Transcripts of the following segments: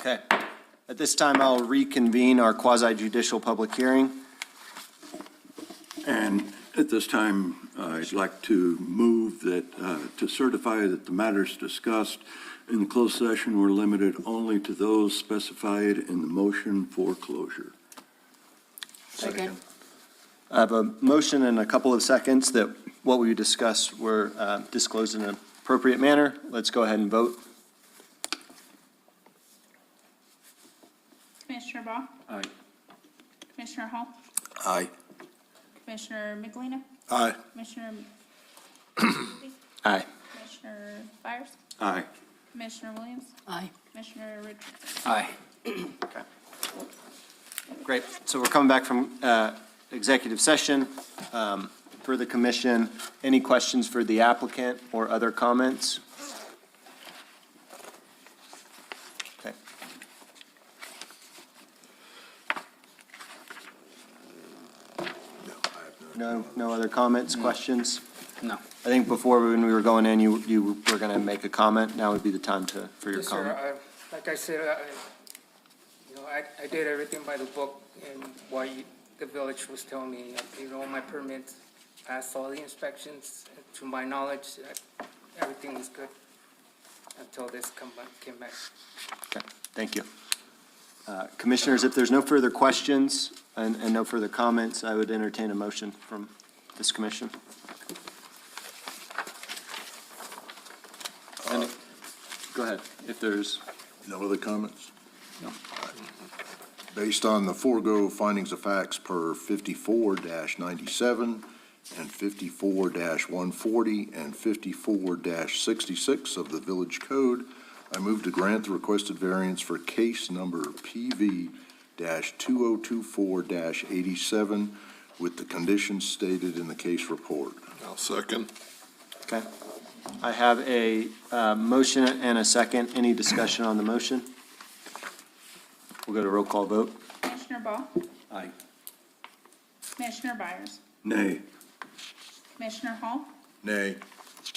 Okay. At this time, I'll reconvene our quasi-judicial public hearing. And at this time, I'd like to move that, to certify that the matters discussed in the closed session were limited only to those specified in the motion for closure. Second. I have a motion and a couple of seconds that what we discussed were disclosed in an appropriate manner. Let's go ahead and vote. Commissioner Ball? Aye. Commissioner Hall? Aye. Commissioner Michelina? Aye. Commissioner Aye. Commissioner Byers? Aye. Commissioner Williams? Aye. Commissioner Richardson? Aye. Okay. Great. So we're coming back from executive session. For the commission, any questions for the applicant or other comments? Okay. No other comments, questions? No. I think before, when we were going in, you were going to make a comment. Now would be the time for your Yes, comment. sir. Like I said, I did everything by the book and what the village was telling me. I paid all my permits, passed all the inspections. To my knowledge, everything was good until this came back. Okay, thank you. Commissioners, if there's no further questions and no further comments, I would entertain a motion from this commission. And go ahead, if there's. No other comments? No. Based on the forego findings of facts per 54-97 and 54-140 and 54-66 of the Village Code, I move to grant the requested variance for case number PV-2024-87 with the conditions stated in the case report. I'll second. Okay. I have a motion and a second. Any discussion on the motion? We'll go to roll call vote. Commissioner Ball? Aye. Commissioner Byers? Nay. Commissioner Hall? Nay.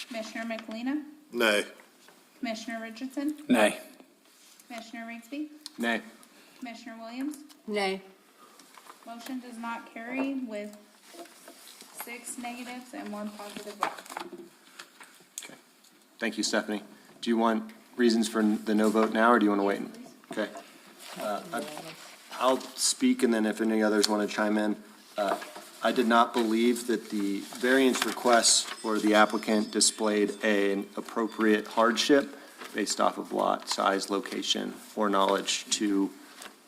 Commissioner Michelina? Nay. Commissioner Richardson? Nay. Commissioner Rigsby? Nay. Commissioner Williams? Nay. Motion does not carry with 6 negatives and 1 positive vote. Okay. Thank you, Stephanie. Do you want reasons for the no vote now, or do you want to wait? Okay. I'll speak, and then if any others want to chime in. I did not believe that the variance request or the applicant displayed an appropriate hardship based off of lot size, location, or knowledge to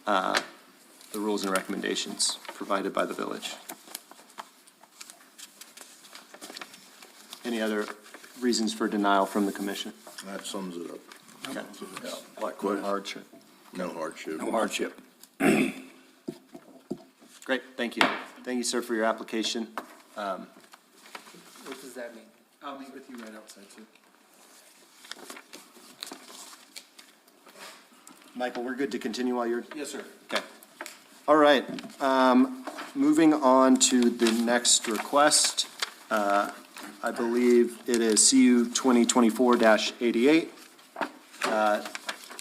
the rules and recommendations provided by the village. Any other reasons for denial from the commission? That sums it up. Okay. Like What what? hardship? No hardship. No hardship. Great, thank you. Thank you, sir, for your application. What does that mean? I'll meet with you right outside, too. Michael, we're good to continue while you're? Yes, sir. Okay. All right. Moving on to the next request. I believe it is CU 2024-88.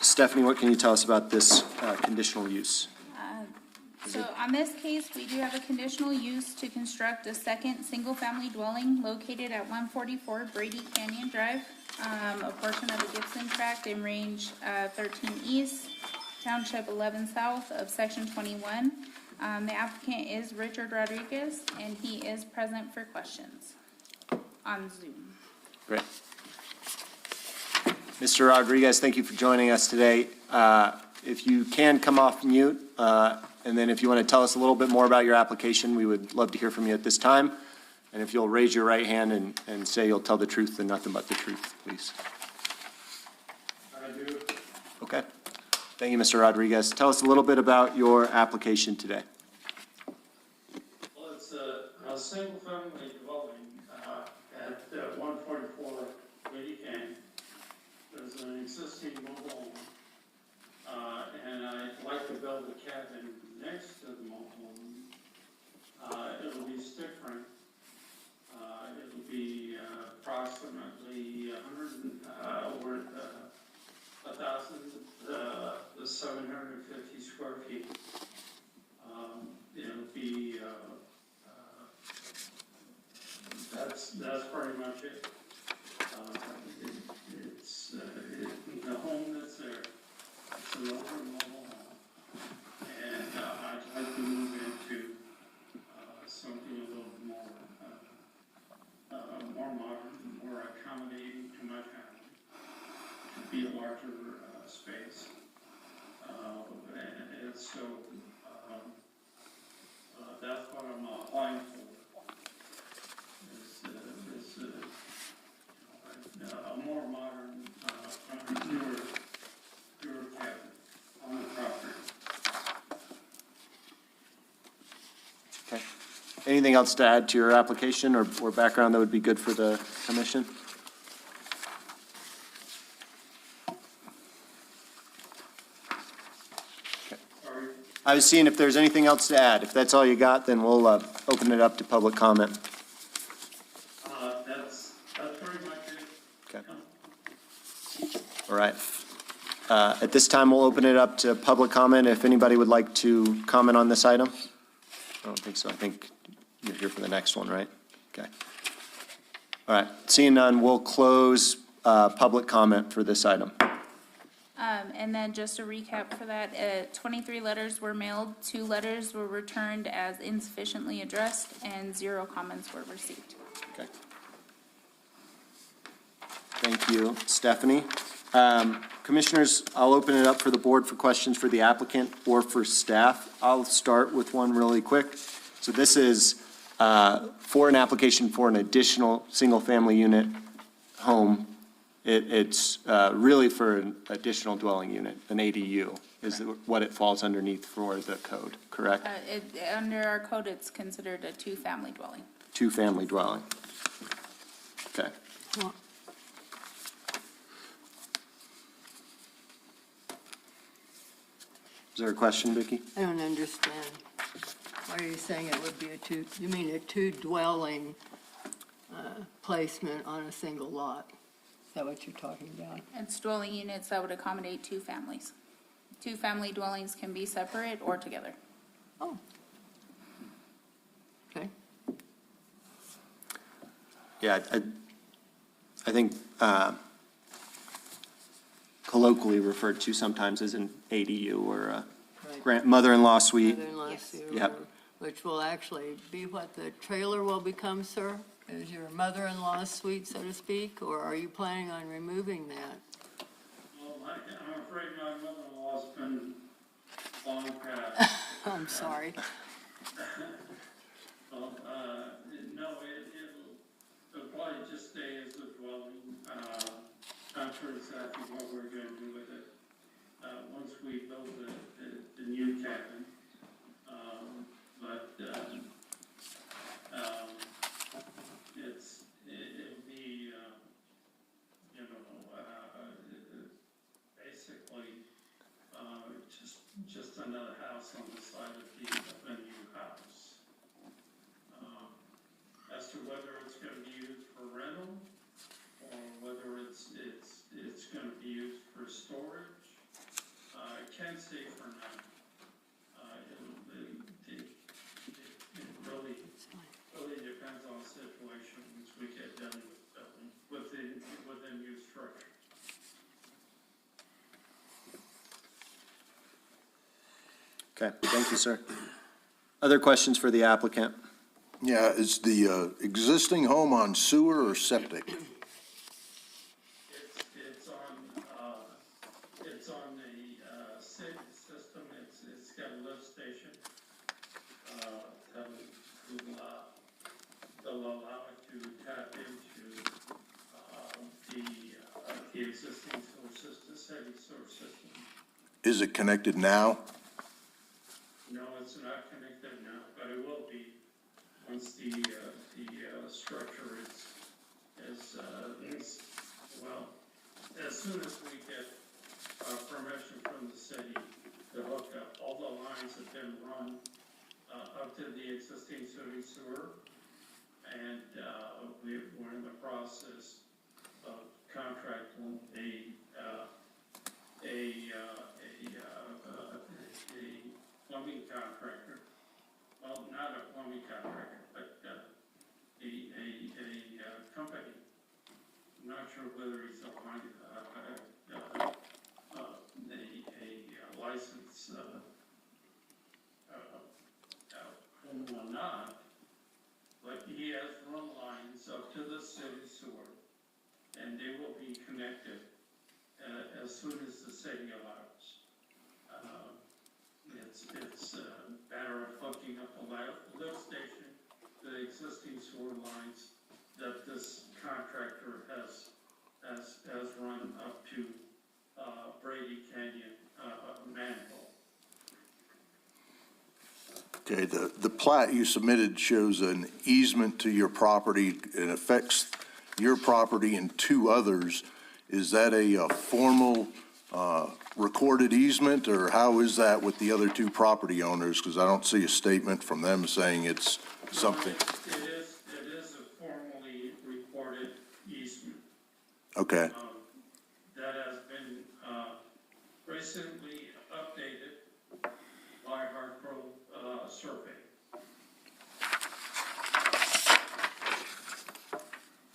Stephanie, what can you tell us about this conditional use? So on this case, we do have a conditional use to construct a second single-family dwelling located at 144 Brady Canyon Drive, a portion of the Gibson Tract in Range 13 East, Township 11 South of Section 21. The applicant is Richard Rodriguez, and he is present for questions on Zoom. Great. Mr. Rodriguez, thank you for joining us today. If you can come off mute, and then if you want to tell us a little bit more about your application, we would love to hear from you at this time. And if you'll raise your right hand and say you'll tell the truth and nothing but the truth, please. I do. Okay. Thank you, Mr. Rodriguez. Tell us a little bit about your application today. Well, it's a single-family dwelling at 144 Brady Canyon. There's an existing mobile home, and I'd like to build a cabin next to the mobile home. It'll be stick frame. It'll be approximately 100 over 1,000. The 7 be a larger, space. And so, that's what I'm applying for. A more modern, newer cabin on the property. Okay. Anything else to add to your application or background that would be good for the commission? Sorry. I was seeing if there's anything else to add. If that's all you got, then we'll open it up to public comment. That's pretty much it. Okay. All right. At this time, we'll open it up to public comment. If anybody would like to comment on this item? I don't think so. I think you're here for the next one, right? Okay. All right. Seeing none, we'll close public comment for this item. And then just a recap for that, 23 letters were mailed, 2 letters were returned as insufficiently addressed, and 0 comments were received. Okay. Thank you, Stephanie. Commissioners, I'll open it up for the board for questions for the applicant or for staff. I'll start with one really quick. So this is for an application for an additional single-family unit home. It's really for an additional dwelling unit, an ADU, is what it falls underneath for the code, correct? Under our code, it's considered a 2-family dwelling. 2-family dwelling. Okay. Is there a question, Vicki? I don't understand. Why are you saying it would be you mean a 2-dwelling placement on a single lot? Is that what you're talking about? It's dwelling units that would accommodate 2 families. 2-family dwellings can be separate or together. Oh. Okay. Yeah, I think colloquially referred to sometimes as an ADU or a Right. mother-in-law suite. Mother-in-law Yes. suite, Yep. which will actually be what the trailer will become, sir? Is your mother-in-law suite, so to speak, or are you planning on removing that? Well, I'm afraid my mother-in-law's been long past. I'm sorry. Well, no, it'll probably just stay as a dwelling. Not sure exactly what we're gonna do with it, once we build the new cabin. It'll be, basically, just another house on the side of a new house. As to whether it's gonna be used for rental, or whether it's gonna be used for storage, I can't say for now. It really depends on the situation once we get done with the new structure. Okay, thank you, sir. Other questions for the applicant? Yeah, is the existing home on sewer or septic? It's on the city system. It's got a lift station. They'll allow it to tap into the existing sewer system, city sewer system. Is it connected now? No, it's not connected now, but it will be once the structure is well, as soon as we get permission from the city to hook up. All the lines have been run up to the existing city sewer, and we're in the process of contracting a plumbing contractor. Well, not a plumbing contractor, but a company. I'm not sure whether he's a license or not, but he has run lines up to the city sewer, and they will be connected as soon as the city allows. It's a matter of hooking up a lift station to the existing sewer lines that this contractor has run up to Brady Canyon manhole. Okay, the plat you submitted shows an easement to your property. It affects your property and two others. Is that a formal recorded easement, or how is that with the other two property owners? Because I don't see a statement from them saying it's something. It is a formally recorded easement. Okay, That has been recently updated by Hartgrove Survey.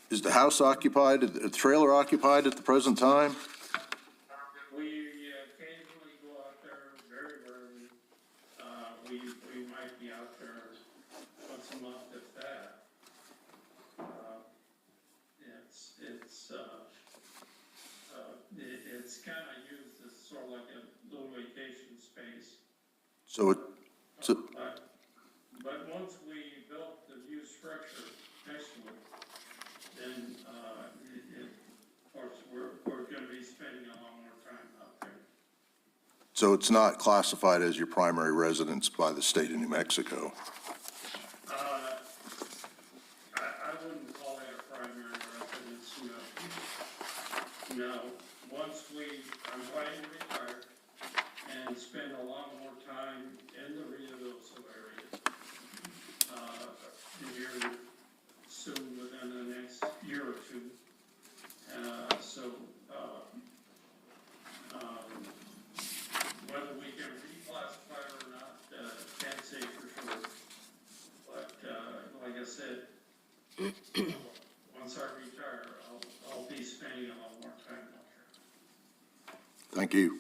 is the house occupied, the trailer occupied at the present time? We occasionally go out there, very rarely. We might be out there once a month if that. It's kind of used as sort of like a little vacation space. So But once we built the new structure next to it, then, of course, we're gonna be spending a lot more time out there. so it's not classified as your primary residence by the state of New Mexico? I wouldn't call it a primary residence, no. No, I'm planning to retire and spend a lot more time in the Ruidoso area. Here soon, within the next year or two. Whether we can reclassify it or not, can't say for sure. But, like I said, once I retire, I'll be spending a lot more time out here. Thank you.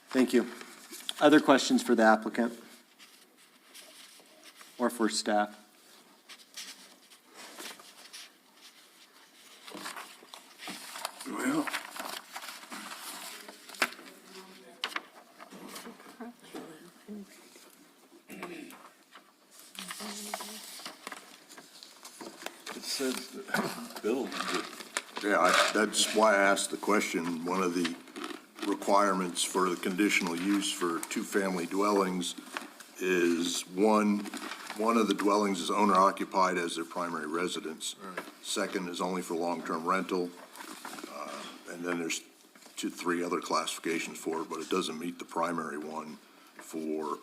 Thank you. Other questions for the applicant? Or for staff? Well, it says that build, Yeah, that's why I asked the question. One of the requirements for the conditional use for two-family dwellings is one of the dwellings is owner occupied as their primary residence. Second is only for long-term rental. And then there's three other classifications for it, but it doesn't meet the primary one for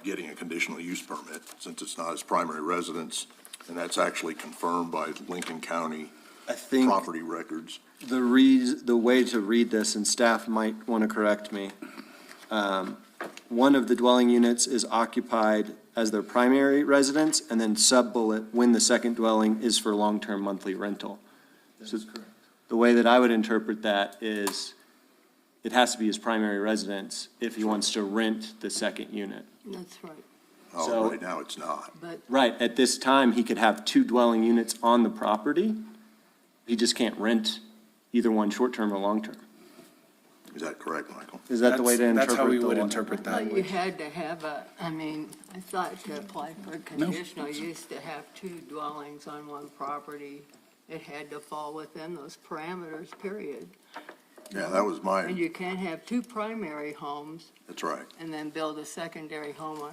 getting a conditional use permit, since it's not his primary residence. And that's actually confirmed by Lincoln County I think property records. the way to read this, and staff might want to correct me, one of the dwelling units is occupied as their primary residence, and then sub-bullet, when the second dwelling is for long-term monthly rental. So the way that I would interpret that is, it has to be his primary residence if he wants to rent the second unit. That's right. Oh, So- right now it's not. But Right, at this time, he could have two dwelling units on the property. He just can't rent either one short-term or long-term. Is that correct, Michael? Is that the way to interpret That's how we the would law? interpret I that. thought you had to have I thought to apply for conditional use to have two dwellings on one property, it had to fall within those parameters, period. Yeah, that was And my, you can't have two primary homes that's right. and then build a secondary home on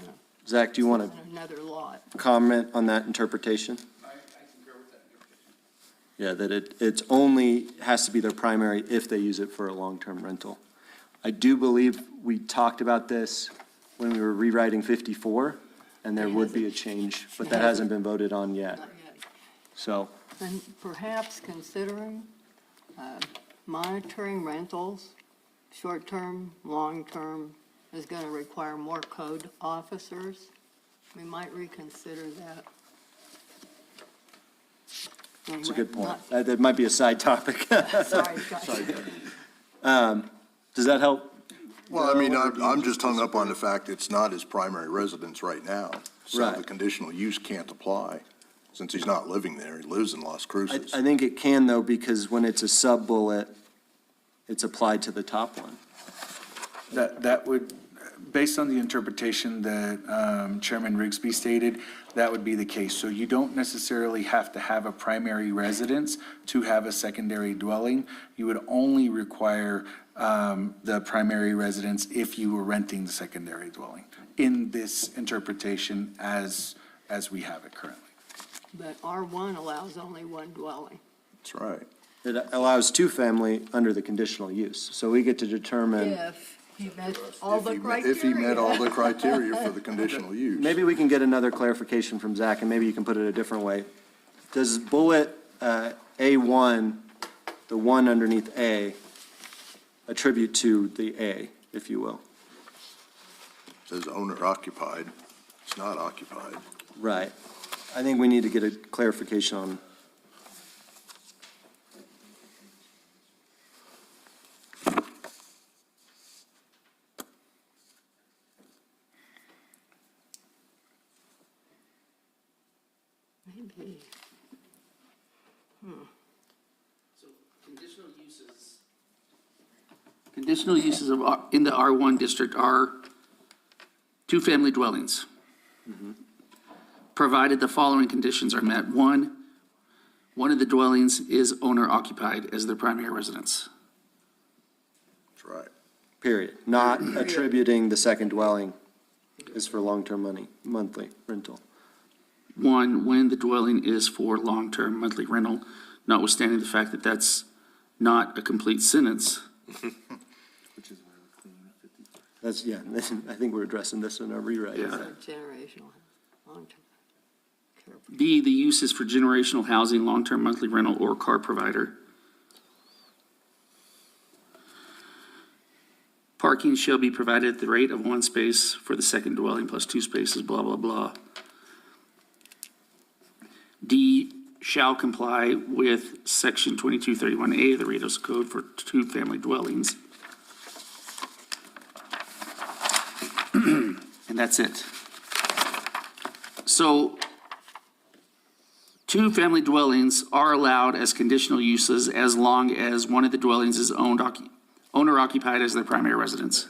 Zach, do you want another lot. to comment on that interpretation? I concur with that interpretation. Yeah, that it's only, has to be their primary if they use it for a long-term rental. I do believe we talked about this when we were rewriting 54, and there would be a change, but that hasn't been voted on yet. Not yet. So, And perhaps considering monitoring rentals, short-term, long-term, is going to require more code officers. We might reconsider that. it's a good point. That might be a side topic. Sorry, guys. Does that help? Well, I mean, I'm just hung up on the fact it's not his primary residence right now. So the Right. conditional use can't apply. since he's not living there, he lives in Las Cruces. I think it can though, because when it's a sub-bullet, it's applied to the top one. That would, based on the interpretation that Chairman Rigsby stated, that would be the case. So you don't necessarily have to have a primary residence to have a secondary dwelling. You would only require the primary residence if you were renting the secondary dwelling in this interpretation as we have it currently. But R1 allows only one dwelling. That's right. It allows two-family under the conditional use. So we get to determine, If he met all the criteria. If he met all the criteria for the conditional use. maybe we can get another clarification from Zach, and maybe you can put it a different way. Does bullet A1, the one underneath A, attribute to the A, if you will? Says owner occupied, it's not occupied. Right. I think we need to get a clarification on. Maybe. So conditional uses of, in the R1 district are two-family dwellings. Provided the following conditions are met. One of the dwellings is owner occupied as their primary residence. That's right. Period. Not attributing the second dwelling is for long-term monthly rental. One, when the dwelling is for long-term monthly rental, notwithstanding the fact that that's not a complete sentence. That's, yeah, I think we're addressing this in our rewrite. Yeah. Generational, long-term care. B, the use is for generational housing, long-term monthly rental, or car provider. Parking shall be provided at the rate of one space for the second dwelling plus two spaces, blah, blah, blah. D, shall comply with section 2231A of the Ritos Code for two-family dwellings. And that's it. So, two-family dwellings are allowed as conditional uses as long as one of the dwellings is owner occupied as their primary residence.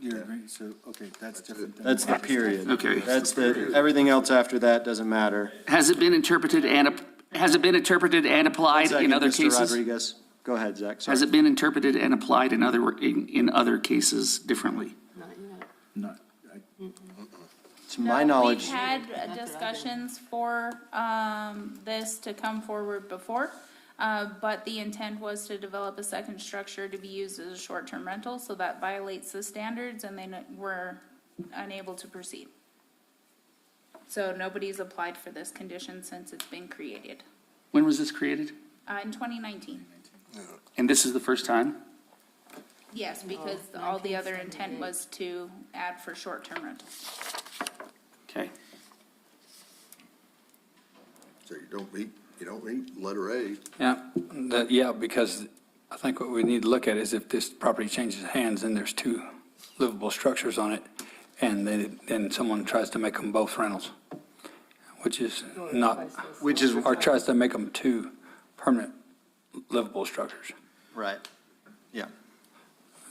You're agreeing, so, okay, that's different than. That's the period. Okay. That's the, everything else after that doesn't matter. Has it been interpreted and applied Second, in other Mr. cases? Rodriguez. Go ahead, Zach, sorry. Has it been interpreted and applied in other cases differently? Not yet. Not, To my knowledge, We've had discussions for this to come forward before, but the intent was to develop a second structure to be used as a short-term rental, so that violates the standards, and they were unable to proceed. So nobody's applied for this condition since it's been created, When was this created? in 2019. And this is the first time? Yes, because all the other intent was to add for short-term rental. Okay. So you don't meet letter A. Yeah, because I think what we need to look at is if this property changes hands and there's two livable structures on it, and then someone tries to make them both rentals, which is not, or tries to make them two permanent livable structures. right, yeah.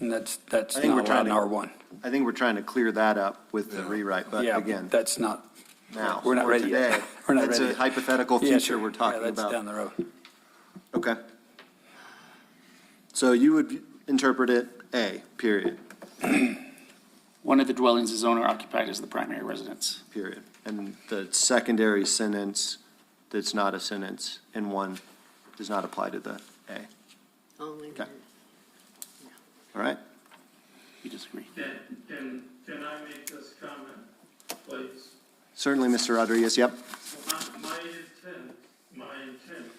And that's I think we're not allowed trying in to- R1. I think we're trying to clear that up with the rewrite, but Yeah, again, that's not, now. we're not or ready yet. today, We're not That's ready a yet. hypothetical Yeah, future sure. we're talking Yeah, that's down about. the road. Okay. So you would interpret it A, period, One of the dwellings is owner occupied as the primary residence. period. And the secondary sentence that's not a sentence in one does not apply to the A. Only. Okay. All right? You disagree? Can I make this comment, please? Certainly, Mr. Rodriguez, yep. My intent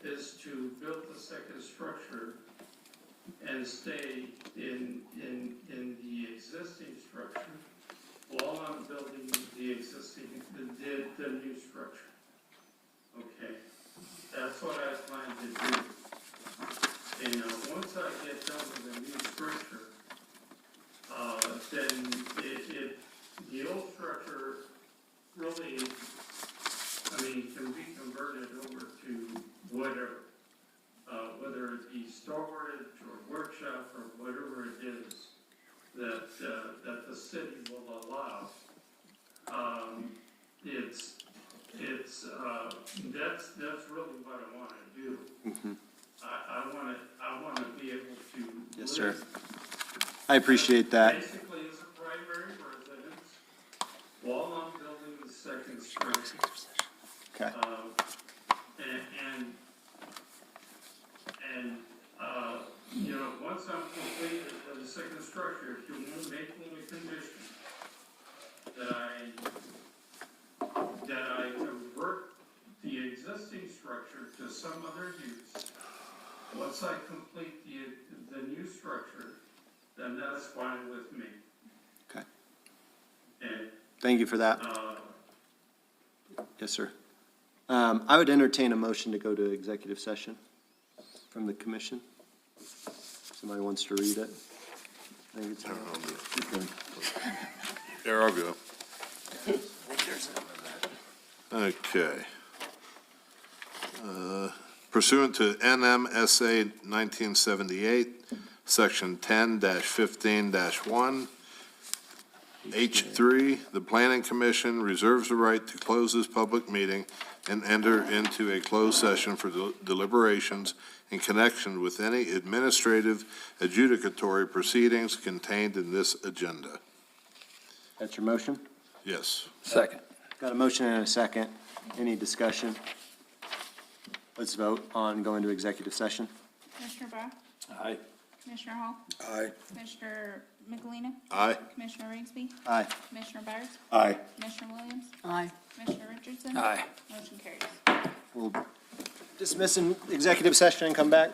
is to build the second structure and stay in the existing structure while I'm building the new structure. Okay, that's what I plan to do. And once I get done with the new structure, then the old structure really that's really what I want to do. I want to be able to. Yes, sir. I appreciate that. Basically, as a primary residence, while I'm building the second structure. Okay. You know, once I'm completed with the second structure, if you want to make it a condition that I convert the existing structure to some other use, once I complete the new structure, then that's fine with me. Okay. And, Thank you for that. Yes, sir. I would entertain a motion to go to executive session from the commission. Somebody wants to read it? I think it's- There, I'll go. Okay. Pursuant to NMSA 1978, Section 10-15-1, H3, the Planning Commission reserves the right to close this public meeting and enter into a closed session for deliberations in connection with any administrative adjudicatory proceedings contained in this agenda. That's your motion? Yes. Second. Got a motion and a second. Any discussion? Let's vote on going to executive session. Commissioner Brown? Aye. Commissioner Hall? Aye. Commissioner Michelina? Aye. Commissioner Rigsby? Aye. Commissioner Byers? Aye. Commissioner Williams? Aye. Commissioner Richardson? Aye. Motion carries. We'll dismiss in executive session and come back.